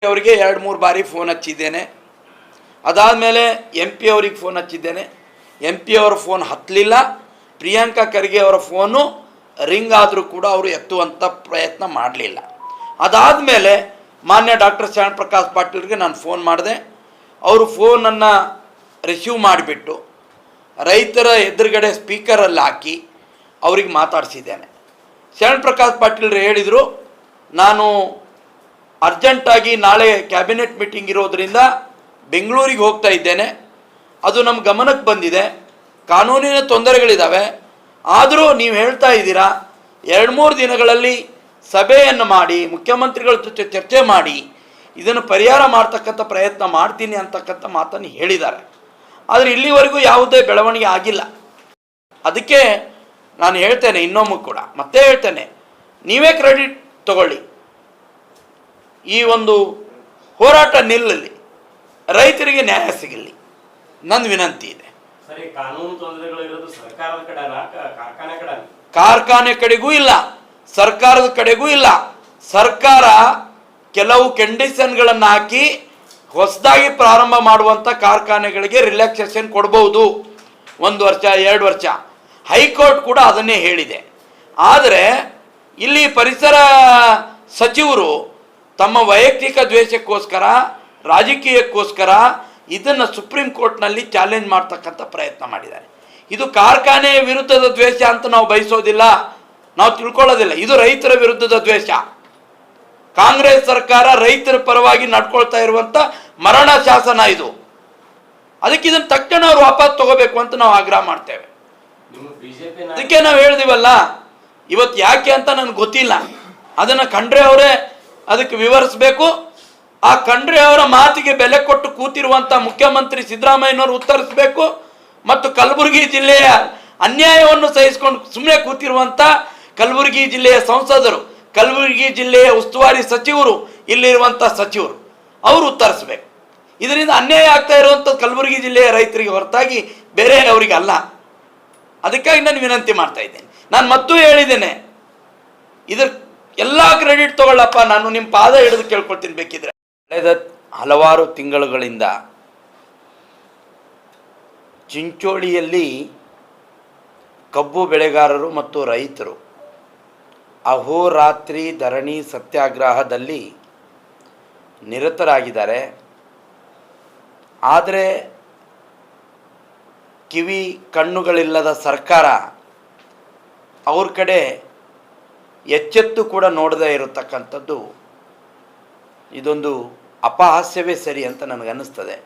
ಅವರಿಗೆ 2-3 ಬಾರಿ ಫೋನ್ ಹಚ್ಚಿದ್ದೇನೆ. ಅದಾದಮೇಲೆ MP ಅವರಿಗೆ ಫೋನ್ ಹಚ್ಚಿದ್ದೇನೆ. MP ಅವರ ಫೋನ್ ಹತ್ತಲಿಲ್ಲ. ಪ್ರಿಯಾಂಕಾ ಖರ್ಗೆ ಅವರ ಫೋನು ರಿಂಗ್ ಆದರೂ ಕೂಡ ಅವರು ಎತ್ತುವಂಥ ಪ್ರಯತ್ನ ಮಾಡಲಿಲ್ಲ. ಅದಾದಮೇಲೆ ಮಾನ್ಯ ಡಾಕ್ಟರ್ ಶ್ಯಾಮ್ ಪ್ರಕಾಶ್ ಪಾಟೀಲ್ಗೆ ನಾನು ಫೋನ್ ಮಾಡಿದೆ. ಅವರು ಫೋನನ್ನು ರಿಸೀವ್ ಮಾಡಿಬಿಟ್ಟು ರೈತರ ಎದುರುಗಡೆ ಸ್ಪೀಕರಲ್ಲಿ ಹಾಕಿ ಅವ್ರಿಗೆ ಮಾತಾಡಿಸಿದ್ದೇನೆ. ಶ್ಯಾಮ್ ಪ್ರಕಾಶ್ ಪಾಟೀಲ್ರು ಹೇಳಿದರು, ನಾನು ಅರ್ಜೆಂಟಾಗಿ ನಾಳೆ ಕ್ಯಾಬಿನೆಟ್ ಮೀಟಿಂಗ್ ಇರೋದರಿಂದ ಬೆಂಗಳೂರಿಗೆ ಹೋಗ್ತಾ ಇದ್ದೇನೆ. ಅದು ನಮ್ಮ ಗಮನಕ್ಕೆ ಬಂದಿದೆ, ಕಾನೂನಿನ ತೊಂದರೆಗಳಿದ್ದಾವೆ. ಆದರೂ ನೀವು ಹೇಳ್ತಾ ಇದ್ದೀರಾ 2-3 ದಿನಗಳಲ್ಲಿ ಸಭೆಯನ್ನು ಮಾಡಿ ಮುಖ್ಯಮಂತ್ರಿಗಳ ಜೊತೆ ಚರ್ಚೆ ಮಾಡಿ ಇದನ್ನು ಪರಿಹಾರ ಮಾಡ್ತಕ್ಕಂಥ ಪ್ರಯತ್ನ ಮಾಡ್ತೀನಿ ಅಂತಕ್ಕಂಥ ಮಾತನ್ನು ಹೇಳಿದ್ದಾರೆ. ಆದರೆ ಇಲ್ಲಿವರೆಗೂ ಯಾವುದೇ ಬೆಳವಣಿಗೆ ಆಗಿಲ್ಲ. ಅದಕ್ಕೆ ನಾನು ಹೇಳ್ತೇನೆ, ಇನ್ನೊಮ್ಮೆ ಕೂಡ ಮತ್ತೆ ಹೇಳ್ತೇನೆ, ನೀವೇ ಕ್ರೆಡಿಟ್ ತಗೊಳ್ಳಿ. ಈ ಒಂದು ಹೋರಾಟ ನಿಲ್ಲಲಿ, ರೈತರಿಗೆ ನ್ಯಾಯ ಸಿಗಲಿ, ನನ್ನ ವಿನಂತಿ ಇದೆ. ಕಾರ್ಖಾನೆ ಕಡೆಗೂ ಇಲ್ಲ, ಸರ್ಕಾರದ ಕಡೆಗೂ ಇಲ್ಲ. ಸರ್ಕಾರ ಕೆಲವು ಕಂಡೀಷನ್ಗಳನ್ನು ಹಾಕಿ ಹೊಸದಾಗಿ ಪ್ರಾರಂಭ ಮಾಡುವಂಥ ಕಾರ್ಖಾನೆಗಳಿಗೆ ರಿಲ್ಯಾಕ್ಸೇಷನ್ ಕೊಡ್ಬೋದು, 1 ವರ್ಷ 2 ವರ್ಷ. ಹೈಕೋರ್ಟ್ ಕೂಡ ಅದನ್ನೇ ಹೇಳಿದೆ. ಆದರೆ ಇಲ್ಲಿ ಪರಿಸರ ಸಚಿವರು ತಮ್ಮ ವೈಯಕ್ತಿಕ ದ್ವೇಷಕ್ಕೋಸ್ಕರ, ರಾಜಕೀಯಕ್ಕೋಸ್ಕರ ಇದನ್ನು ಸುಪ್ರೀಂ ಕೋರ್ಟ್ನಲ್ಲಿ ಚಾಲೆಂಜ್ ಮಾಡ್ತಕ್ಕಂಥ ಪ್ರಯತ್ನ ಮಾಡಿದ್ದಾರೆ. ಇದು ಕಾರ್ಖಾನೆ ವಿರುದ್ಧದ ದ್ವೇಷ ಅಂತ ನಾವು ಬಯಸೋದಿಲ್ಲ, ನಾವು ತಿಳ್ಕೊಳ್ಳೋದಿಲ್ಲ. ಇದು ರೈತರ ವಿರುದ್ಧದ ದ್ವೇಷ. ಕಾಂಗ್ರೆಸ್ ಸರ್ಕಾರ ರೈತರ ಪರವಾಗಿ ನಡ್ಕೊಳ್ತಾ ಇರುವಂಥ ಮರಣ ಶಾಸನ ಇದು. ಅದಕ್ಕೆ ಇದನ್ನು ತಕ್ಷಣ ಅವ್ರು ವಾಪಸ್ ತಗೋಬೇಕು ಅಂತ ನಾವು ಆಗ್ರಹ ಮಾಡ್ತೇವೆ. ಅದಕ್ಕೆ ನಾವು ಹೇಳಿದಿವಲ್ಲ, ಇವತ್ತು ಯಾಕೆ ಅಂತ ನನಗೆ ಗೊತ್ತಿಲ್ಲ. ಅದನ್ನು ಖಂಡ್ರೆ ಅವರೇ ಅದಕ್ಕೆ ವಿವರಿಸಬೇಕು. ಆ ಖಂಡ್ರೆ ಅವರ ಮಾತಿಗೆ ಬೆಲೆ ಕೊಟ್ಟು ಕೂತಿರುವಂಥ ಮುಖ್ಯಮಂತ್ರಿ ಸಿದ್ದರಾಮಯ್ಯನವರು ಉತ್ತರಿಸಬೇಕು. ಮತ್ತು ಕಲಬುರಗಿ ಜಿಲ್ಲೆಯ ಅನ್ಯಾಯವನ್ನು ಸಹಿಸಿಕೊಂಡು ಸುಮ್ಮನೆ ಕೂತಿರುವಂಥ ಕಲಬುರಗಿ ಜಿಲ್ಲೆಯ ಸಂಸದರು, ಕಲಬುರಗಿ ಜಿಲ್ಲೆಯ ಉಸ್ತುವಾರಿ ಸಚಿವರು, ಇಲ್ಲಿರುವಂಥ ಸಚಿವರು ಅವರು ಉತ್ತರಿಸಬೇಕು. ಇದರಿಂದ ಅನ್ಯಾಯ ಆಗ್ತಾ ಇರುವಂಥ ಕಲಬುರಗಿ ಜಿಲ್ಲೆಯ ರೈತರಿಗೆ ಹೊರತಾಗಿ ಬೇರೆ ಅವರಿಗೆ ಅಲ್ಲ. ಅದಕ್ಕಾಗಿ ನಾನು ವಿನಂತಿ ಮಾಡ್ತಾ ಇದ್ದೇನೆ. ನಾನು ಮತ್ತೂ ಹೇಳಿದ್ದೇನೆ, ಇದ್ರ ಎಲ್ಲ ಕ್ರೆಡಿಟ್ ತಗೊಳ್ಳಪ್ಪ, ನಾನು ನಿಮ್ಮ ಪಾದ ಹಿಡಿದು ಕೇಳ್ಕೊಳ್ತೀನಿ ಬೇಕಿದ್ರೆ. ಕಳೆದ ಹಲವಾರು ತಿಂಗಳುಗಳಿಂದ ಚಿಂಚೋಳಿಯಲ್ಲಿ ಕಬ್ಬು ಬೆಳೆಗಾರರು ಮತ್ತು ರೈತರು ಅಹೋರಾತ್ರಿ ಧರಣಿ ಸತ್ಯಾಗ್ರಹದಲ್ಲಿ ನಿರತರಾಗಿದ್ದಾರೆ. ಆದರೆ ಕಿವಿ ಕಣ್ಣುಗಳಿಲ್ಲದ ಸರ್ಕಾರ ಅವ್ರ ಕಡೆ ಎಚ್ಚೆತ್ತು ಕೂಡ ನೋಡದೇ ಇರತಕ್ಕಂಥದ್ದು ಇದೊಂದು ಅಪಹಾಸ್ಯವೇ ಸರಿ ಅಂತ ನನಗನ್ನಿಸ್ತದೆ.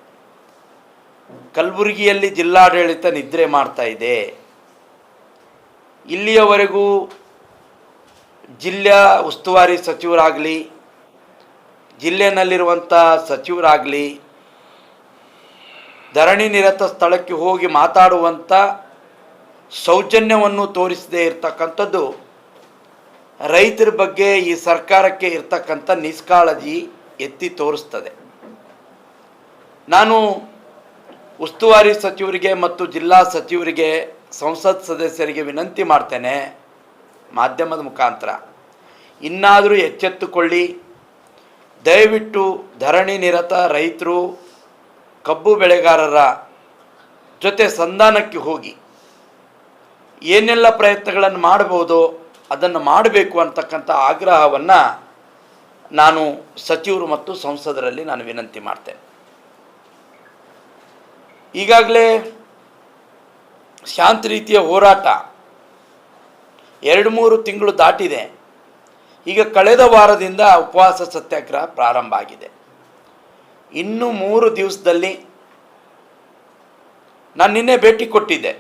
ಕಲಬುರಗಿಯಲ್ಲಿ ಜಿಲ್ಲಾಡಳಿತ ನಿದ್ರೆ ಮಾಡ್ತಾ ಇದೆ. ಇಲ್ಲಿಯವರೆಗೂ ಜಿಲ್ಲೆಯ ಉಸ್ತುವಾರಿ ಸಚಿವರಾಗಲಿ, ಜಿಲ್ಲೆಯಲ್ಲಿರುವಂಥ ಸಚಿವರಾಗಲಿ ಧರಣಿ ನಿರತ ಸ್ಥಳಕ್ಕೆ ಹೋಗಿ ಮಾತಾಡುವಂಥ ಸೌಜನ್ಯವನ್ನು ತೋರಿಸದೇ ಇರತಕ್ಕಂಥದ್ದು ರೈತರ ಬಗ್ಗೆ ಈ ಸರ್ಕಾರಕ್ಕೆ ಇರ್ತಕ್ಕಂಥ ನಿಷ್ಕಾಳಜಿ ಎತ್ತಿ ತೋರಿಸ್ತದೆ. ನಾನು ಉಸ್ತುವಾರಿ ಸಚಿವರಿಗೆ ಮತ್ತು ಜಿಲ್ಲಾ ಸಚಿವರಿಗೆ, ಸಂಸತ್ ಸದಸ್ಯರಿಗೆ ವಿನಂತಿ ಮಾಡ್ತೇನೆ, ಮಾಧ್ಯಮದ ಮುಖಾಂತರ ಇನ್ನಾದರೂ ಎಚ್ಚೆತ್ತುಕೊಳ್ಳಿ. ದಯವಿಟ್ಟು ಧರಣಿ ನಿರತ ರೈತರು, ಕಬ್ಬು ಬೆಳೆಗಾರರ ಜೊತೆ ಸಂಧಾನಕ್ಕೆ ಹೋಗಿ ಏನೆಲ್ಲ ಪ್ರಯತ್ನಗಳನ್ನು ಮಾಡಬಹುದು ಅದನ್ನು ಮಾಡಬೇಕು ಅಂತಕ್ಕಂಥ ಆಗ್ರಹವನ್ನು ನಾನು ಸಚಿವರು ಮತ್ತು ಸಂಸದರಲ್ಲಿ ನಾನು ವಿನಂತಿ ಮಾಡ್ತೇನೆ. ಈಗಾಗಲೇ ಶಾಂತ ರೀತಿಯ ಹೋರಾಟ 2-3 ತಿಂಗಳು ದಾಟಿದೆ. ಈಗ ಕಳೆದ ವಾರದಿಂದ ಉಪವಾಸ ಸತ್ಯಾಗ್ರಹ ಪ್ರಾರಂಭ ಆಗಿದೆ. ಇನ್ನು 3 ದಿವಸದಲ್ಲಿ ನಾನು ನಿನ್ನೆ ಭೇಟಿ ಕೊಟ್ಟಿದ್ದೆ,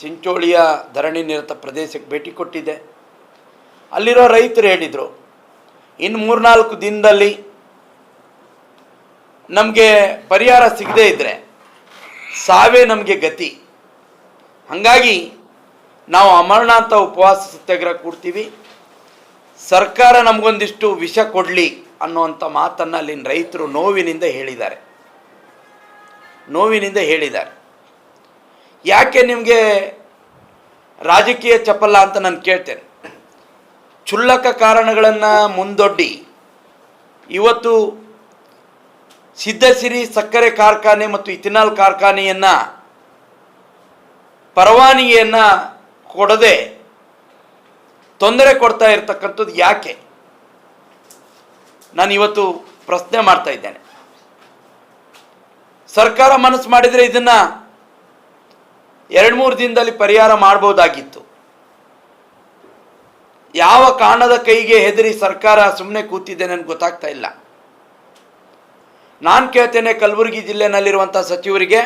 ಚಿಂಚೋಳಿಯ ಧರಣಿ ನಿರತ ಪ್ರದೇಶಕ್ಕೆ ಭೇಟಿ ಕೊಟ್ಟಿದ್ದೆ. ಅಲ್ಲಿರೋ ರೈತರು ಹೇಳಿದರು, ಇನ್ನು 3-4 ದಿನದಲ್ಲಿ ನಮಗೆ ಪರಿಹಾರ ಸಿಗದೇ ಇದ್ದರೆ ಸಾವೇ ನಮಗೆ ಗತಿ. ಹಾಗಾಗಿ ನಾವು ಅಮರನಾಥ ಉಪವಾಸ ಸತ್ಯಾಗ್ರಹ ಕೊಡ್ತೀವಿ, ಸರ್ಕಾರ ನಮಗೊಂದಿಷ್ಟು ವಿಷ ಕೊಡಲಿ ಅನ್ನುವಂಥ ಮಾತನ್ನು ಅಲ್ಲಿನ ರೈತರು ನೋವಿನಿಂದ ಹೇಳಿದ್ದಾರೆ. ಯಾಕೆ ನಿಮಗೆ ರಾಜಕೀಯ ಚಪಲ ಅಂತ ನಾನು ಕೇಳ್ತೇನೆ. ಕ್ಷುಲ್ಲಕ ಕಾರಣಗಳನ್ನು ಮುಂದೊಡ್ಡಿ ಇವತ್ತು ಸಿದ್ಧಸಿರಿ ಸಕ್ಕರೆ ಕಾರ್ಖಾನೆ ಮತ್ತು ಇಥಿನಾಲ್ ಕಾರ್ಖಾನೆಯನ್ನು ಪರವಾನಗಿಯನ್ನು ಕೊಡದೆ ತೊಂದರೆ ಕೊಡ್ತಾ ಇರತಕ್ಕಂಥದ್ದು ಯಾಕೆ? ನಾನು ಇವತ್ತು ಪ್ರಶ್ನೆ ಮಾಡ್ತಾ ಇದ್ದೇನೆ. ಸರ್ಕಾರ ಮನಸ್ಸು ಮಾಡಿದರೆ ಇದನ್ನು 2-3 ದಿನದಲ್ಲಿ ಪರಿಹಾರ ಮಾಡ್ಬೋದಾಗಿತ್ತು. ಯಾವ ಕಾರಣದ ಕೈಗೆ ಹೆದರಿ ಸರ್ಕಾರ ಸುಮ್ಮನೆ ಕೂತಿದೆ ನನಗೆ ಗೊತ್ತಾಗ್ತಾ ಇಲ್ಲ. ನಾನು ಕೇಳ್ತೇನೆ, ಕಲಬುರಗಿ ಜಿಲ್ಲೆನಲ್ಲಿರುವಂಥ ಸಚಿವರಿಗೆ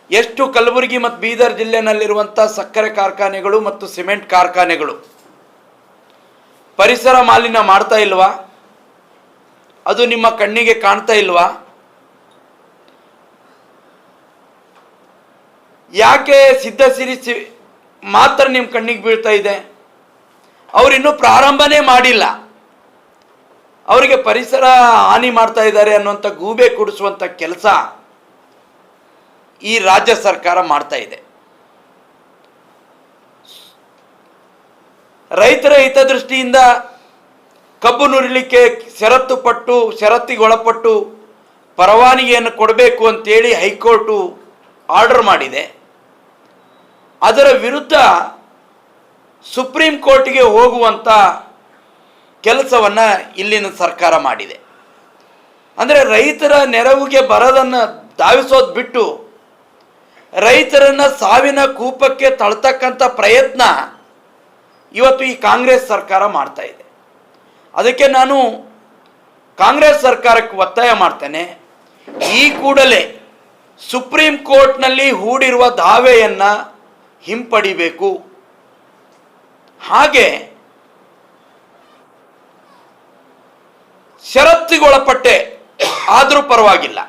ಎಷ್ಟು ಕಲಬುರಗಿ ಮತ್ತು ಬೀದರ್ ಜಿಲ್ಲೆನಲ್ಲಿರುವಂಥ ಸಕ್ಕರೆ ಕಾರ್ಖಾನೆಗಳು ಮತ್ತು ಸಿಮೆಂಟ್ ಕಾರ್ಖಾನೆಗಳು ಪರಿಸರ ಮಾಲಿನ್ಯ ಮಾಡ್ತಾ ಇಲ್ವಾ? ಅದು ನಿಮ್ಮ ಕಣ್ಣಿಗೆ ಕಾಣ್ತಾ ಇಲ್ವಾ? ಯಾಕೆ ಸಿದ್ಧಸಿರಿ ಮಾತ್ರ ನಿಮ್ಮ ಕಣ್ಣಿಗೆ ಬೀಳ್ತಾ ಇದೆ? ಅವರಿನ್ನೂ ಪ್ರಾರಂಭನೇ ಮಾಡಿಲ್ಲ. ಅವರಿಗೆ ಪರಿಸರ ಹಾನಿ ಮಾಡ್ತಾ ಇದ್ದಾರೆ ಅನ್ನುವಂಥ ಗೂಬೆ ಕುಡಿಸುವಂಥ ಕೆಲಸ ಈ ರಾಜ್ಯ ಸರ್ಕಾರ ಮಾಡ್ತಾ ಇದೆ. ರೈತರ ಹಿತದೃಷ್ಟಿಯಿಂದ ಕಬ್ಬು ನುರಿಲಿಕ್ಕೆ ಷರತ್ತಿಗೊಳಪಟ್ಟು ಪರವಾನಗಿಯನ್ನು ಕೊಡಬೇಕು ಅಂತೇಳಿ ಹೈಕೋರ್ಟು ಆರ್ಡರ್ ಮಾಡಿದೆ. ಅದರ ವಿರುದ್ಧ ಸುಪ್ರೀಂ ಕೋರ್ಟ್ಗೆ ಹೋಗುವಂಥ ಕೆಲಸವನ್ನು ಇಲ್ಲಿನ ಸರ್ಕಾರ ಮಾಡಿದೆ. ಅಂದರೆ ರೈತರ ನೆರವಿಗೆ ಬರೋದನ್ನು ಧಾವಿಸೋದು ಬಿಟ್ಟು ರೈತರನ್ನು ಸಾವಿನ ಕೂಪಕ್ಕೆ ತಳ್ತಕ್ಕಂಥ ಪ್ರಯತ್ನ ಇವತ್ತು ಈ ಕಾಂಗ್ರೆಸ್ ಸರ್ಕಾರ ಮಾಡ್ತಾ ಇದೆ. ಅದಕ್ಕೆ ನಾನು ಕಾಂಗ್ರೆಸ್ ಸರ್ಕಾರಕ್ಕೆ ಒತ್ತಾಯ ಮಾಡ್ತೇನೆ, ಈ ಕೂಡಲೇ ಸುಪ್ರೀಂ ಕೋರ್ಟ್ನಲ್ಲಿ ಹೂಡಿರುವ ದಾವೆಯನ್ನು ಹಿಂಪಡಿಬೇಕು. ಹಾಗೆ ಷರತ್ತಿಗೊಳಪಟ್ಟೆ ಆದರೂ ಪರವಾಗಿಲ್ಲ,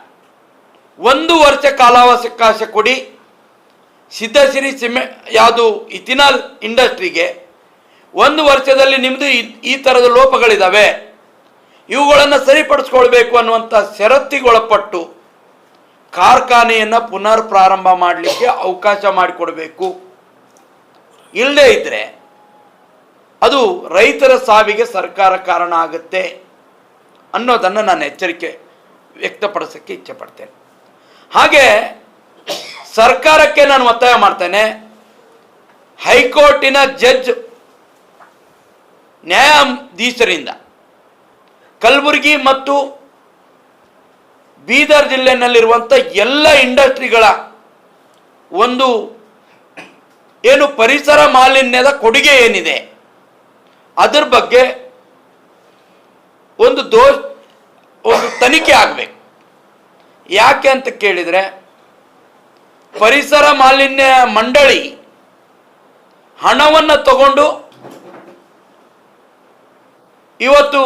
1 ವರ್ಷ ಕಾಲಾವಕಾಶ ಕೊಡಿ. ಸಿದ್ಧಸಿರಿ ಯಾವುದು ಇಥಿನಾಲ್ ಇಂಡಸ್ಟ್ರಿಗೆ 1 ವರ್ಷದಲ್ಲಿ ನಿಮ್ಮದು ಈ ಥರದ ಲೋಪಗಳಿದ್ದಾವೆ, ಇವುಗಳನ್ನು ಸರಿಪಡಿಸ್ಕೊಳ್ಬೇಕು ಅನ್ನುವಂಥ ಷರತ್ತಿಗೊಳಪಟ್ಟು ಕಾರ್ಖಾನೆಯನ್ನು ಪುನರ್ ಪ್ರಾರಂಭ ಮಾಡಲಿಕ್ಕೆ ಅವಕಾಶ ಮಾಡಿಕೊಡಬೇಕು. ಇಲ್ಲದೇ ಇದ್ದರೆ ಅದು ರೈತರ ಸಾವಿಗೆ ಸರ್ಕಾರ ಕಾರಣ ಆಗುತ್ತೆ ಅನ್ನೋದನ್ನು ನಾನು ಎಚ್ಚರಿಕೆ ವ್ಯಕ್ತಪಡಿಸೋಕ್ಕೆ ಇಚ್ಛೆ ಪಡ್ತೇನೆ. ಹಾಗೆ ಸರ್ಕಾರಕ್ಕೆ ನಾನು ಒತ್ತಾಯ ಮಾಡ್ತೇನೆ, ಹೈಕೋರ್ಟಿನ ಜಡ್ಜ್ ನ್ಯಾಯಾಧೀಶರಿಂದ ಕಲಬುರಗಿ ಮತ್ತು ಬೀದರ್ ಜಿಲ್ಲೆನಲ್ಲಿರುವಂಥ ಎಲ್ಲ ಇಂಡಸ್ಟ್ರಿಗಳ ಒಂದು ಏನು ಪರಿಸರ ಮಾಲಿನ್ಯದ ಕೊಡುಗೆ ಏನಿದೆ ಅದರ ಬಗ್ಗೆ ಒಂದು ತನಿಖೆ ಆಗಬೇಕು. ಯಾಕೆ ಅಂತ ಕೇಳಿದರೆ, ಪರಿಸರ ಮಾಲಿನ್ಯ ಮಂಡಳಿ ಹಣವನ್ನು ತಗೊಂಡು ಇವತ್ತು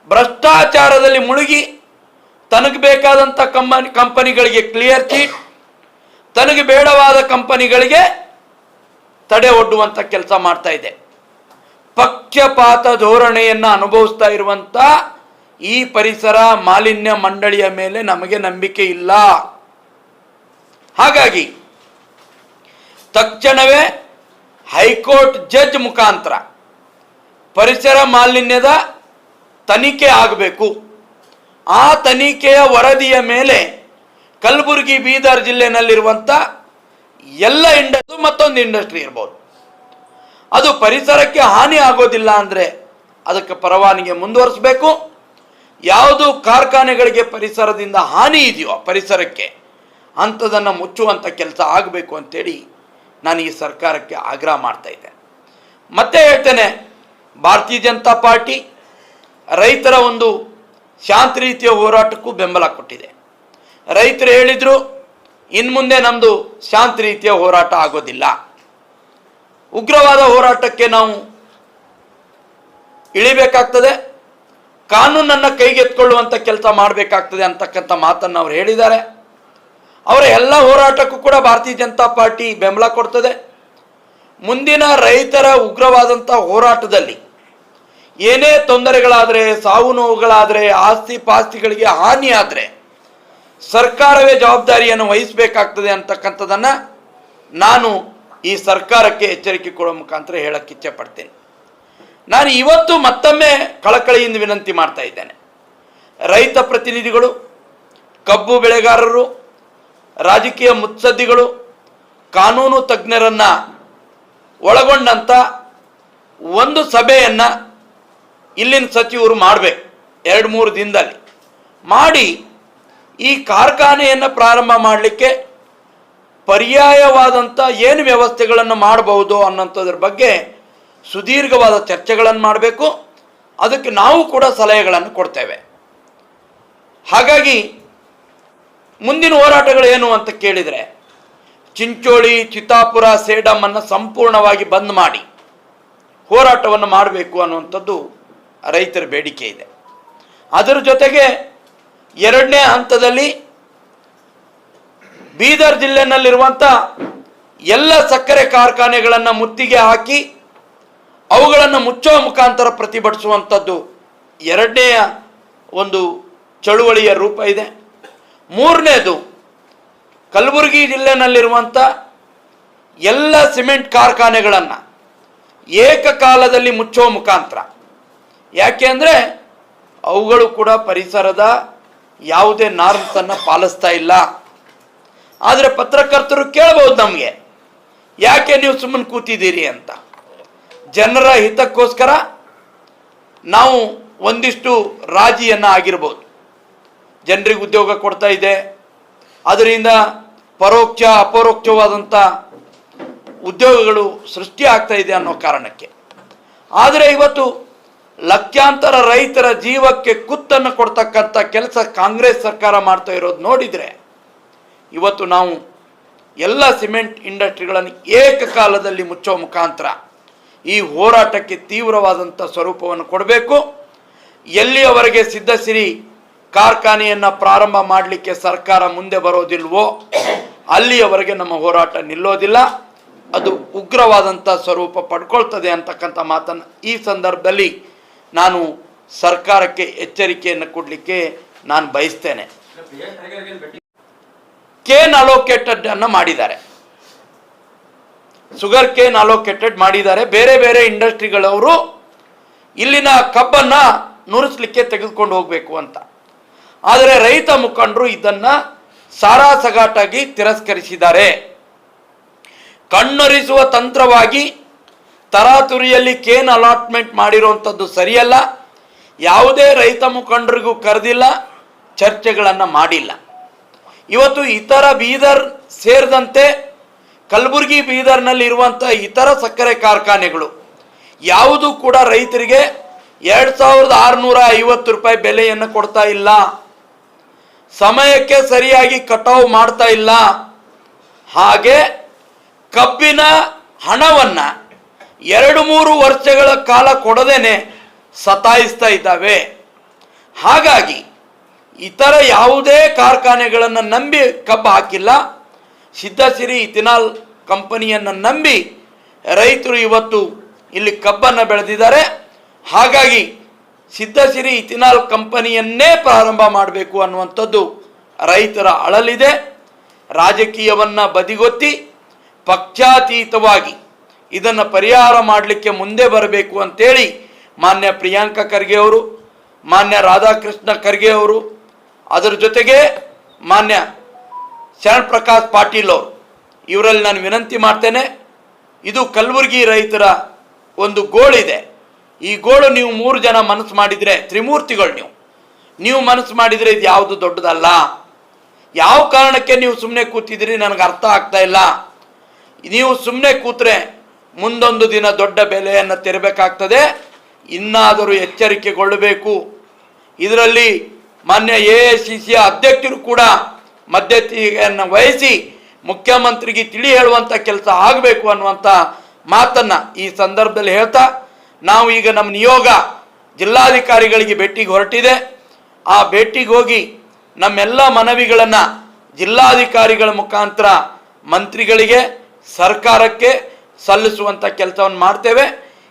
ಭ್ರಷ್ಟಾಚಾರದಲ್ಲಿ ಮುಳುಗಿ ತನಗೆ ಬೇಕಾದಂಥ ಕಂಪನಿಗಳಿಗೆ ಕ್ಲಿಯರ್ ಚೀಟ್, ತನಗೆ ಬೇಡವಾದ ಕಂಪನಿಗಳಿಗೆ ತಡೆ ಒಡ್ಡುವಂಥ ಕೆಲಸ ಮಾಡ್ತಾ ಇದೆ. ಪಕ್ಷಪಾತ ಧೋರಣೆಯನ್ನು ಅನುಭವಿಸ್ತಾ ಇರುವಂಥ ಈ ಪರಿಸರ ಮಾಲಿನ್ಯ ಮಂಡಳಿಯ ಮೇಲೆ ನಮಗೆ ನಂಬಿಕೆ ಇಲ್ಲ. ಹಾಗಾಗಿ ತಕ್ಷಣವೇ ಹೈಕೋರ್ಟ್ ಜಡ್ಜ್ ಮುಖಾಂತರ ಪರಿಸರ ಮಾಲಿನ್ಯದ ತನಿಖೆ ಆಗಬೇಕು. ಆ ತನಿಖೆಯ ವರದಿಯ ಮೇಲೆ ಕಲಬುರಗಿ ಬೀದರ್ ಜಿಲ್ಲೆನಲ್ಲಿರುವಂಥ ಎಲ್ಲ ಇಂಡಸ್ಟ್ರಿ, ಮತ್ತೊಂದು ಇಂಡಸ್ಟ್ರಿ ಇರ್ಬೋದು, ಅದು ಪರಿಸರಕ್ಕೆ ಹಾನಿ ಆಗೋದಿಲ್ಲ ಅಂದರೆ ಅದಕ್ಕೆ ಪರವಾನಗಿ ಮುಂದುವರಿಸಬೇಕು. ಯಾವುದು ಕಾರ್ಖಾನೆಗಳಿಗೆ ಪರಿಸರದಿಂದ ಹಾನಿ ಇದೆಯೋ ಪರಿಸರಕ್ಕೆ, ಅಂಥದನ್ನು ಮುಚ್ಚುವಂಥ ಕೆಲಸ ಆಗಬೇಕು ಅಂತೇಳಿ ನಾನು ಈ ಸರ್ಕಾರಕ್ಕೆ ಆಗ್ರಹ ಮಾಡ್ತಾ ಇದ್ದೇನೆ. ಮತ್ತೆ ಹೇಳ್ತೇನೆ, ಭಾರತೀಯ ಜನತಾ ಪಾರ್ಟಿ ರೈತರ ಒಂದು ಶಾಂತ ರೀತಿಯ ಹೋರಾಟಕ್ಕೂ ಬೆಂಬಲ ಕೊಟ್ಟಿದೆ. ರೈತರು ಹೇಳಿದರು, ಇನ್ನು ಮುಂದೆ ನಮ್ಮದು ಶಾಂತ ರೀತಿಯ ಹೋರಾಟ ಆಗೋದಿಲ್ಲ, ಉಗ್ರವಾದ ಹೋರಾಟಕ್ಕೆ ನಾವು ಇಳಿಬೇಕಾಗ್ತದೆ, ಕಾನೂನನ್ನು ಕೈಗೆತ್ಕೊಳ್ಳುವಂಥ ಕೆಲಸ ಮಾಡಬೇಕಾಗ್ತದೆ ಅಂತಕ್ಕಂಥ ಮಾತನ್ನು ಅವರು ಹೇಳಿದ್ದಾರೆ. ಅವರ ಎಲ್ಲ ಹೋರಾಟಕ್ಕೂ ಕೂಡ ಭಾರತೀಯ ಜನತಾ ಪಾರ್ಟಿ ಬೆಂಬಲ ಕೊಡ್ತದೆ. ಮುಂದಿನ ರೈತರ ಉಗ್ರವಾದಂಥ ಹೋರಾಟದಲ್ಲಿ ಏನೇ ತೊಂದರೆಗಳಾದರೆ, ಸಾವು ನೋವುಗಳಾದರೆ, ಆಸ್ತಿ ಪಾಸ್ತಿಗಳಿಗೆ ಹಾನಿ ಆದರೆ ಸರ್ಕಾರವೇ ಜವಾಬ್ದಾರಿಯನ್ನು ವಹಿಸಬೇಕಾಗ್ತದೆ ಅಂತಕ್ಕಂಥದ್ದನ್ನು ನಾನು ಈ ಸರ್ಕಾರಕ್ಕೆ ಎಚ್ಚರಿಕೆ ಕೊಡೋ ಮುಖಾಂತರ ಹೇಳಕ್ಕೆ ಇಚ್ಛೆ ಪಡ್ತೇನೆ. ನಾನು ಇವತ್ತು ಮತ್ತೊಮ್ಮೆ ಕಳಕಳಿಯಿಂದ ವಿನಂತಿ ಮಾಡ್ತಾ ಇದ್ದೇನೆ, ರೈತ ಪ್ರತಿನಿಧಿಗಳು, ಕಬ್ಬು ಬೆಳೆಗಾರರು, ರಾಜಕೀಯ ಮುತ್ಸದ್ದಿಗಳು, ಕಾನೂನು ತಜ್ಞರನ್ನು ಒಳಗೊಂಡಂಥ ಒಂದು ಸಭೆಯನ್ನು ಇಲ್ಲಿನ ಸಚಿವರು ಮಾಡಬೇಕು. 2-3 ದಿನದಲ್ಲಿ ಮಾಡಿ ಈ ಕಾರ್ಖಾನೆಯನ್ನು ಪ್ರಾರಂಭ ಮಾಡಲಿಕ್ಕೆ ಪರ್ಯಾಯವಾದಂಥ ಏನು ವ್ಯವಸ್ಥೆಗಳನ್ನು ಮಾಡಬಹುದು ಅನ್ನೋಂಥದ್ರ ಬಗ್ಗೆ ಸುದೀರ್ಘವಾದ ಚರ್ಚೆಗಳನ್ನು ಮಾಡಬೇಕು. ಅದಕ್ಕೆ ನಾವು ಕೂಡ ಸಲಹೆಗಳನ್ನು ಕೊಡ್ತೇವೆ. ಹಾಗಾಗಿ ಮುಂದಿನ ಹೋರಾಟಗಳು ಏನು ಅಂತ ಕೇಳಿದರೆ, ಚಿಂಚೋಳಿ, ಚಿತ್ತಾಪುರ, ಸೇಡಮನ್ನು ಸಂಪೂರ್ಣವಾಗಿ ಬಂದ್ ಮಾಡಿ ಹೋರಾಟವನ್ನು ಮಾಡಬೇಕು ಅನ್ನುವಂಥದ್ದು ರೈತರ ಬೇಡಿಕೆ ಇದೆ. ಅದರ ಜೊತೆಗೆ 2ನೇ ಹಂತದಲ್ಲಿ ಬೀದರ್ ಜಿಲ್ಲೆನಲ್ಲಿರುವಂಥ ಎಲ್ಲ ಸಕ್ಕರೆ ಕಾರ್ಖಾನೆಗಳನ್ನು ಮುತ್ತಿಗೆ ಹಾಕಿ ಅವುಗಳನ್ನು ಮುಚ್ಚುವ ಮುಖಾಂತರ ಪ್ರತಿಭಟಿಸುವಂಥದ್ದು 2ನೇ ಒಂದು ಚಳುವಳಿಯ ರೂಪ ಇದೆ. 3ನೇದು ಕಲಬುರಗಿ ಜಿಲ್ಲೆನಲ್ಲಿರುವಂಥ ಎಲ್ಲ ಸಿಮೆಂಟ್ ಕಾರ್ಖಾನೆಗಳನ್ನು ಏಕಕಾಲದಲ್ಲಿ ಮುಚ್ಚುವ ಮುಖಾಂತರ. ಯಾಕೆ ಅಂದರೆ ಅವುಗಳು ಕೂಡ ಪರಿಸರದ ಯಾವುದೇ ನಾರ್ಮ್ಸನ್ನು ಪಾಲಿಸ್ತಾ ಇಲ್ಲ. ಆದರೆ ಪತ್ರಕರ್ತರು ಕೇಳಬಹುದು ನಮಗೆ, ಯಾಕೆ ನೀವು ಸುಮ್ಮನೆ ಕೂತಿದ್ದೀರಿ ಅಂತ. ಜನರ ಹಿತಕ್ಕೋಸ್ಕರ ನಾವು ಒಂದಿಷ್ಟು ರಾಜಿಯನ್ನು ಆಗಿರ್ಬೋದು. ಜನರಿಗೆ ಉದ್ಯೋಗ ಕೊಡ್ತಾ ಇದೆ, ಅದರಿಂದ ಪರೋಕ್ಷ ಅಪರೋಕ್ಷವಾದಂಥ ಉದ್ಯೋಗಗಳು ಸೃಷ್ಟಿ ಆಗ್ತಾ ಇದೆ ಅನ್ನೋ ಕಾರಣಕ್ಕೆ. ಆದರೆ ಇವತ್ತು ಲಕ್ಷಾಂತರ ರೈತರ ಜೀವಕ್ಕೆ ಕುತ್ತನ್ನು ಕೊಡ್ತಕ್ಕಂಥ ಕೆಲಸ ಕಾಂಗ್ರೆಸ್ ಸರ್ಕಾರ ಮಾಡ್ತಾ ಇರೋದು ನೋಡಿದರೆ, ಇವತ್ತು ನಾವು ಎಲ್ಲ ಸಿಮೆಂಟ್ ಇಂಡಸ್ಟ್ರಿಗಳನ್ನು ಏಕಕಾಲದಲ್ಲಿ ಮುಚ್ಚುವ ಮುಖಾಂತರ ಈ ಹೋರಾಟಕ್ಕೆ ತೀವ್ರವಾದಂಥ ಸ್ವರೂಪವನ್ನು ಕೊಡಬೇಕು. ಎಲ್ಲಿಯವರೆಗೆ ಸಿದ್ಧಸಿರಿ ಕಾರ್ಖಾನೆಯನ್ನು ಪ್ರಾರಂಭ ಮಾಡಲಿಕ್ಕೆ ಸರ್ಕಾರ ಮುಂದೆ ಬರೋದಿಲ್ವೋ ಅಲ್ಲಿಯವರೆಗೆ ನಮ್ಮ ಹೋರಾಟ ನಿಲ್ಲೋದಿಲ್ಲ. ಅದು ಉಗ್ರವಾದಂಥ ಸ್ವರೂಪ ಪಡ್ಕೊಳ್ತದೆ ಅಂತಕ್ಕಂಥ ಮಾತನ್ನು ಈ ಸಂದರ್ಭದಲ್ಲಿ ನಾನು ಸರ್ಕಾರಕ್ಕೆ ಎಚ್ಚರಿಕೆಯನ್ನು ಕೊಡಲಿಕ್ಕೆ ನಾನು ಬಯಸ್ತೇನೆ. ಕೇನ್ ಅಲೋಕೇಟೆಡ್ ಅನ್ನು ಮಾಡಿದ್ದಾರೆ, ಶುಗರ್ ಕೇನ್ ಅಲೋಕೇಟೆಡ್ ಮಾಡಿದ್ದಾರೆ. ಬೇರೆ ಬೇರೆ ಇಂಡಸ್ಟ್ರಿಗಳವರು ಇಲ್ಲಿನ ಕಬ್ಬನ್ನು ನುರಿಸಲಿಕ್ಕೆ ತೆಗೆದುಕೊಂಡು ಹೋಗಬೇಕು ಅಂತ. ಆದರೆ ರೈತ ಮುಖಂಡರು ಇದನ್ನು ಸಾರಾಸಗಟಾಗಿ ತಿರಸ್ಕರಿಸಿದ್ದಾರೆ. ಕಣ್ಣೊರಿಸುವ ತಂತ್ರವಾಗಿ ತರಾತುರಿಯಲ್ಲಿ ಕೇನ್ ಅಲಾಟ್ಮೆಂಟ್ ಮಾಡಿರುವಂಥದ್ದು ಸರಿಯಲ್ಲ. ಯಾವುದೇ ರೈತ ಮುಖಂಡರಿಗೂ ಕರೆದಿಲ್ಲ, ಚರ್ಚೆಗಳನ್ನು ಮಾಡಿಲ್ಲ. ಇವತ್ತು ಇತರ ಬೀದರ್ ಸೇರಿದಂತೆ ಕಲಬುರಗಿ ಬೀದರ್ನಲ್ಲಿ ಇರುವಂಥ ಇತರ ಸಕ್ಕರೆ ಕಾರ್ಖಾನೆಗಳು ಯಾವುದೂ ಕೂಡ ರೈತರಿಗೆ 2650 ರೂಪಾಯಿ ಬೆಲೆಯನ್ನು ಕೊಡ್ತಾ ಇಲ್ಲ, ಸಮಯಕ್ಕೆ ಸರಿಯಾಗಿ ಕಟಾವು ಮಾಡ್ತಾ ಇಲ್ಲ. ಹಾಗೆ ಕಬ್ಬಿನ ಹಣವನ್ನು 2-3 ವರ್ಷಗಳ ಕಾಲ ಕೊಡದೇನೆ ಸತಾಯಿಸ್ತಾ ಇದ್ದಾವೆ. ಹಾಗಾಗಿ ಇತರ ಯಾವುದೇ ಕಾರ್ಖಾನೆಗಳನ್ನು ನಂಬಿ ಕಬ್ಬು ಹಾಕಿಲ್ಲ, ಸಿದ್ಧಸಿರಿ ಇಥಿನಾಲ್ ಕಂಪನಿಯನ್ನು ನಂಬಿ ರೈತರು ಇವತ್ತು ಇಲ್ಲಿ ಕಬ್ಬನ್ನು ಬೆಳೆದಿದ್ದಾರೆ. ಹಾಗಾಗಿ ಸಿದ್ಧಸಿರಿ ಇಥಿನಾಲ್ ಕಂಪನಿಯನ್ನೇ ಪ್ರಾರಂಭ ಮಾಡಬೇಕು ಅನ್ನುವಂಥದ್ದು ರೈತರ ಅಳಲಿದೆ. ರಾಜಕೀಯವನ್ನು ಬದಿಗೊತ್ತಿ ಪಕ್ಷಾತೀತವಾಗಿ ಇದನ್ನು ಪರಿಹಾರ ಮಾಡಲಿಕ್ಕೆ ಮುಂದೆ ಬರಬೇಕು ಅಂತೇಳಿ ಮಾನ್ಯ ಪ್ರಿಯಾಂಕ ಖರ್ಗೆ ಅವರು, ಮಾನ್ಯ ರಾಧಾಕೃಷ್ಣ ಖರ್ಗೆ ಅವರು, ಅದರ ಜೊತೆಗೆ ಮಾನ್ಯ ಶರಣ್ ಪ್ರಕಾಶ್ ಪಾಟೀಲ್ ಅವರು, ಇವರಲ್ಲಿ ನಾನು ವಿನಂತಿ ಮಾಡ್ತೇನೆ. ಇದು ಕಲಬುರಗಿ ರೈತರ ಒಂದು ಗೋಳಿದೆ. ಈ ಗೋಳು ನೀವು 3 ಜನ ಮನಸ್ಸು ಮಾಡಿದರೆ, ತ್ರಿಮೂರ್ತಿಗಳು ನೀವು ಮನಸ್ಸು ಮಾಡಿದರೆ ಇದು ಯಾವುದು ದೊಡ್ಡದಲ್ಲ. ಯಾವ ಕಾರಣಕ್ಕೆ ನೀವು ಸುಮ್ಮನೆ ಕೂತಿದ್ದೀರಿ ನನಗೆ ಅರ್ಥ ಆಗ್ತಾ ಇಲ್ಲ. ನೀವು ಸುಮ್ಮನೆ ಕೂತ್ರೆ ಮುಂದೊಂದು ದಿನ ದೊಡ್ಡ ಬೆಲೆಯನ್ನು ತೆರಬೇಕಾಗ್ತದೆ. ಇನ್ನಾದರೂ ಎಚ್ಚರಿಕೆಗೊಳ್ಳಬೇಕು. ಇದರಲ್ಲಿ ಮಾನ್ಯ AICC ಅಧ್ಯಕ್ಷರು ಕೂಡ ಮಧ್ಯಸ್ಥಿಕೆಯನ್ನು ವಹಿಸಿ ಮುಖ್ಯಮಂತ್ರಿಗೆ ತಿಳಿ ಹೇಳುವಂಥ ಕೆಲಸ ಆಗಬೇಕು ಅನ್ನುವಂಥ ಮಾತನ್ನು ಈ ಸಂದರ್ಭದಲ್ಲಿ ಹೇಳ್ತಾ, ನಾವು ಈಗ ನಮ್ಮ ನಿಯೋಗ ಜಿಲ್ಲಾಧಿಕಾರಿಗಳಿಗೆ ಭೇಟಿಗೆ ಹೊರಟಿದೆ. ಆ ಭೇಟಿಗೆ ಹೋಗಿ ನಮ್ಮೆಲ್ಲ ಮನವಿಗಳನ್ನು ಜಿಲ್ಲಾಧಿಕಾರಿಗಳ ಮುಖಾಂತರ ಮಂತ್ರಿಗಳಿಗೆ, ಸರ್ಕಾರಕ್ಕೆ ಸಲ್ಲಿಸುವಂಥ ಕೆಲಸವನ್ನು ಮಾಡ್ತೇವೆ.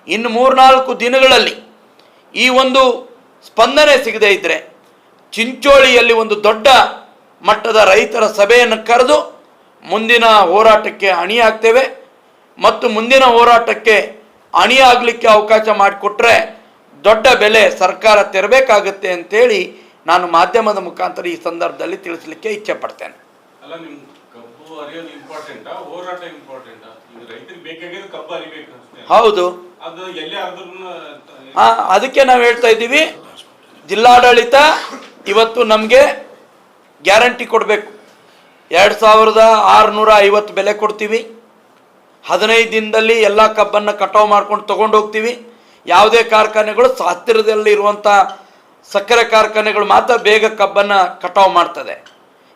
ಇನ್ನು 3-4 ದಿನಗಳಲ್ಲಿ ಈ ಒಂದು ಸ್ಪಂದನೆ ಸಿಗದೇ ಇದ್ದರೆ ಚಿಂಚೋಳಿಯಲ್ಲಿ ಒಂದು ದೊಡ್ಡ ಮಟ್ಟದ ರೈತರ ಸಭೆಯನ್ನು ಕರೆದು ಮುಂದಿನ ಹೋರಾಟಕ್ಕೆ ಅಣಿಯಾಗ್ತೇವೆ. ಮತ್ತು ಮುಂದಿನ ಹೋರಾಟಕ್ಕೆ ಅಣಿಯಾಗಲಿಕ್ಕೆ ಅವಕಾಶ ಮಾಡಿಕೊಟ್ರೆ ದೊಡ್ಡ ಬೆಲೆ ಸರ್ಕಾರ ತೆರಬೇಕಾಗುತ್ತೆ ಅಂತೇಳಿ ನಾನು ಮಾಧ್ಯಮದ ಮುಖಾಂತರ ಈ ಸಂದರ್ಭದಲ್ಲಿ ತಿಳಿಸಲಿಕ್ಕೆ ಇಚ್ಛೆ ಪಡ್ತೇನೆ. ಅಲ್ಲ, ನಿಮ್ ಕಬ್ಬು ಅರಿಯೋದು ಇಂಪಾರ್ಟೆಂಟಾ, ಹೋರಾಟ ಇಂಪಾರ್ಟೆಂಟಾ? ಈಗ ರೈತರಿಗೆ ಬೇಕಾಗಿರೋದು ಕಬ್ಬು ಅರಿಬೇಕು ಅಷ್ಟೇ. ಹೌದು, ಅದು ಎಲ್ಲಿ ಆದ್ರೂ ಅದಕ್ಕೆ ನಾವು ಹೇಳ್ತಾ ಇದ್ದೀವಿ, ಜಿಲ್ಲಾಡಳಿತ ಇವತ್ತು ನಮಗೆ ಗ್ಯಾರಂಟಿ ಕೊಡಬೇಕು. 2650 ಬೆಲೆ ಕೊಡ್ತೀವಿ. 15 ದಿನದಲ್ಲಿ ಎಲ್ಲ ಕಬ್ಬನ್ನು ಕಟಾವು ಮಾಡ್ಕೊಂಡು ತೊಗೊಂಡು ಹೋಗ್ತೀವಿ. ಯಾವುದೇ ಕಾರ್ಖಾನೆಗಳು ಹತ್ತಿರದಲ್ಲಿರುವಂಥ ಸಕ್ಕರೆ ಕಾರ್ಖಾನೆಗಳು ಮಾತ್ರ ಬೇಗ ಕಬ್ಬನ್ನು ಕಟಾವು ಮಾಡ್ತದೆ.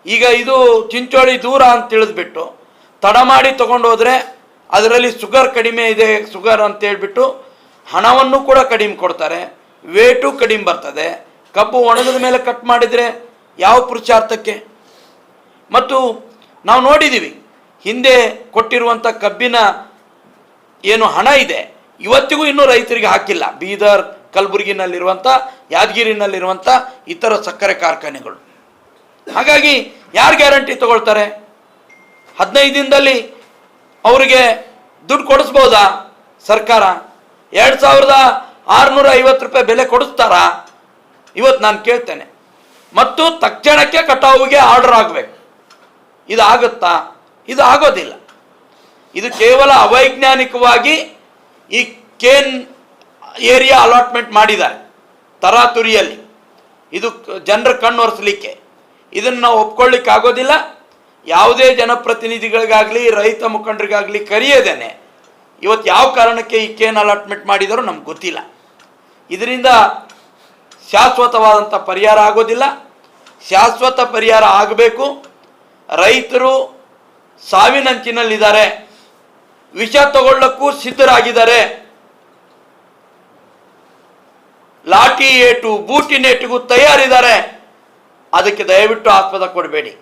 ಈಗ ಇದು ಚಿಂಚೋಳಿ ದೂರ ಅಂತ ತಿಳಿದ್ಬಿಟ್ಟು ತಡ ಮಾಡಿ ತೊಗೊಂಡು ಹೋದರೆ ಅದರಲ್ಲಿ ಶುಗರ್ ಕಡಿಮೆ ಇದೆ, ಶುಗರ್ ಅಂತೇಳ್ಬಿಟ್ಟು ಹಣವನ್ನು ಕೂಡ ಕಡಿಮೆ ಕೊಡ್ತಾರೆ, ವೇಟು ಕಡಿಮೆ ಬರ್ತದೆ. ಕಬ್ಬು ಒಣಗಿದ ಮೇಲೆ ಕಟ್ ಮಾಡಿದರೆ ಯಾವ ಪುರುಷಾರ್ಥಕ್ಕೆ? ಮತ್ತು ನಾವು ನೋಡಿದ್ದೀವಿ, ಹಿಂದೆ ಕೊಟ್ಟಿರುವಂಥ ಕಬ್ಬಿನ ಏನು ಹಣ ಇದೆ ಇವತ್ತಿಗೂ ಇನ್ನೂ ರೈತರಿಗೆ ಹಾಕಿಲ್ಲ. ಬೀದರ್, ಕಲಬುರಗಿನಲ್ಲಿರುವಂಥ, ಯಾದಗಿರಿನಲ್ಲಿರುವಂಥ ಇತರ ಸಕ್ಕರೆ ಕಾರ್ಖಾನೆಗಳು. ಹಾಗಾಗಿ ಯಾರು ಗ್ಯಾರಂಟಿ ತಗೊಳ್ತಾರೆ? 15 ದಿನದಲ್ಲಿ ಅವರಿಗೆ ದುಡ್ಡು ಕೊಡಿಸ್ಬೋದಾ ಸರ್ಕಾರ? 2650 ರೂಪಾಯಿ ಬೆಲೆ ಕೊಡಿಸ್ತಾರಾ? ಇವತ್ತು ನಾನು ಕೇಳ್ತೇನೆ. ಮತ್ತು ತಕ್ಷಣಕ್ಕೆ ಕಟಾವಿಗೆ ಆರ್ಡರ್ ಆಗಬೇಕು. ಇದು ಆಗುತ್ತಾ? ಇದು ಆಗೋದಿಲ್ಲ. ಇದು ಕೇವಲ ಅವೈಜ್ಞಾನಿಕವಾಗಿ ಈ ಕೇನ್ ಏರಿಯಾ ಅಲಾಟ್ಮೆಂಟ್ ಮಾಡಿದ್ದಾರೆ ತರಾತುರಿಯಲ್ಲಿ. ಇದು ಜನರ ಕಣ್ಣು ಒರೆಸಲಿಕ್ಕೆ. ಇದನ್ನು ನಾವು ಒಪ್ಕೊಳ್ಳಿಕ್ಕೆ ಆಗೋದಿಲ್ಲ. ಯಾವುದೇ ಜನಪ್ರತಿನಿಧಿಗಳಿಗಾಗಲಿ ರೈತ ಮುಖಂಡರಿಗಾಗಲಿ ಕರೆಯದೇನೆ ಇವತ್ತು ಯಾವ ಕಾರಣಕ್ಕೆ ಈ ಕೇನ್ ಅಲಾಟ್ಮೆಂಟ್ ಮಾಡಿದಾರೋ ನಮ್ಗೆ ಗೊತ್ತಿಲ್ಲ. ಇದರಿಂದ ಶಾಶ್ವತವಾದಂಥ ಪರಿಹಾರ ಆಗೋದಿಲ್ಲ. ಶಾಶ್ವತ ಪರಿಹಾರ ಆಗಬೇಕು. ರೈತರು ಸಾವಿನಂಚಿನಲ್ಲಿದ್ದಾರೆ, ವಿಷ ತಗೊಳ್ಳಕ್ಕೂ ಸಿದ್ಧರಾಗಿದ್ದಾರೆ. ಲಾಠಿ ಏಟು, ಬೂಟಿನ ಏಟಿಗೂ ತಯಾರಿದ್ದಾರೆ. ಅದಕ್ಕೆ ದಯವಿಟ್ಟು ಆಸ್ಪದ ಕೊಡಬೇಡಿ.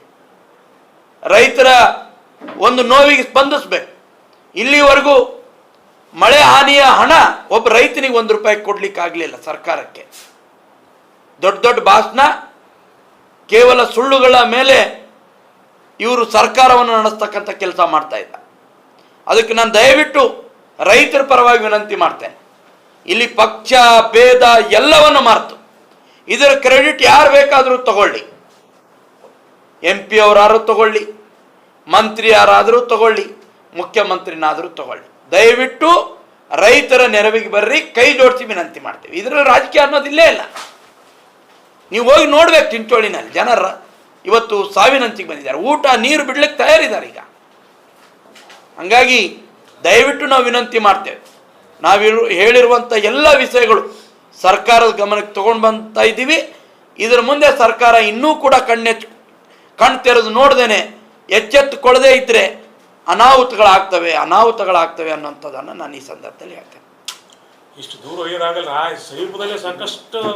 ರೈತರ ಒಂದು ನೋವಿಗೆ ಸ್ಪಂದಿಸಬೇಕು. ಇಲ್ಲಿವರೆಗೂ ಮಳೆ ಹಾನಿಯ ಹಣ ಒಬ್ಬ ರೈತನಿಗೆ 1 ರೂಪಾಯಿ ಕೊಡ್ಲಿಕ್ಕೆ ಆಗಲಿಲ್ಲ ಸರ್ಕಾರಕ್ಕೆ. ದೊಡ್ಡ ದೊಡ್ಡ ಭಾಷಣ, ಕೇವಲ ಸುಳ್ಳುಗಳ ಮೇಲೆ ಇವರು ಸರ್ಕಾರವನ್ನು ನಡೆಸ್ತಕ್ಕಂಥ ಕೆಲಸ ಮಾಡ್ತಾ ಇದ್ದ. ಅದಕ್ಕೆ ನಾನು ದಯವಿಟ್ಟು ರೈತರ ಪರವಾಗಿ ವಿನಂತಿ ಮಾಡ್ತೇನೆ. ಇಲ್ಲಿ ಪಕ್ಷ ಭೇದ ಎಲ್ಲವನ್ನು ಮರೆತು ಇದರ ಕ್ರೆಡಿಟ್ ಯಾರು ಬೇಕಾದರೂ ತಗೊಳ್ಳಿ. MP ಅವರಾದರೂ ತಗೊಳ್ಳಿ, ಮಂತ್ರಿ ಯಾರಾದರೂ ತಗೊಳ್ಳಿ, ಮುಖ್ಯಮಂತ್ರಿನಾದರೂ ತಗೊಳ್ಳಿ. ದಯವಿಟ್ಟು ರೈತರ ನೆರವಿಗೆ ಬರ್ರಿ, ಕೈ ಜೋಡಿಸಿ ವಿನಂತಿ ಮಾಡ್ತೀವಿ. ಇದರಲ್ಲಿ ರಾಜಕೀಯ ಅನ್ನೋದಿಲ್ಲೇ ಇಲ್ಲ. ನೀವು ಹೋಗಿ ನೋಡ್ಬೇಕು, ಚಿಂಚೋಳಿನಲ್ಲಿ ಜನರ ಇವತ್ತು ಸಾವಿನಂಚಿಗೆ ಬಂದಿದ್ದಾರೆ. ಊಟ ನೀರು ಬಿಡ್ಲಿಕ್ಕೆ ತಯಾರಿದ್ದಾರೆ ಈಗ. ಹಂಗಾಗಿ ದಯವಿಟ್ಟು ನಾವು ವಿನಂತಿ ಮಾಡ್ತೇವೆ. ನಾವು ಹೇಳಿರುವಂಥ ಎಲ್ಲ ವಿಷಯಗಳು ಸರ್ಕಾರದ ಗಮನಕ್ಕೆ ತಗೊಂಡು ಬಂತಾ ಇದ್ದೀವಿ. ಇದರ ಮುಂದೆ ಸರ್ಕಾರ ಇನ್ನೂ ಕೂಡ ಕಣ್ಣು ತೆರೆದು ನೋಡ್ದೇನೆ ಎಚ್ಚೆತ್ತುಕೊಳ್ಳದೇ ಇದ್ದರೆ ಅನಾಹುತಗಳಾಗ್ತವೆ ಅನ್ನೋಂಥದ್ದನ್ನು ನಾನು ಈ ಸಂದರ್ಭದಲ್ಲಿ ಹೇಳ್ತೇನೆ. ಇಷ್ಟು ದೂರ ಒಯ್ಯೋದಾಗಲ್ಲ, ಸಮೀಪದಲ್ಲೇ ಸಾಕಷ್ಟು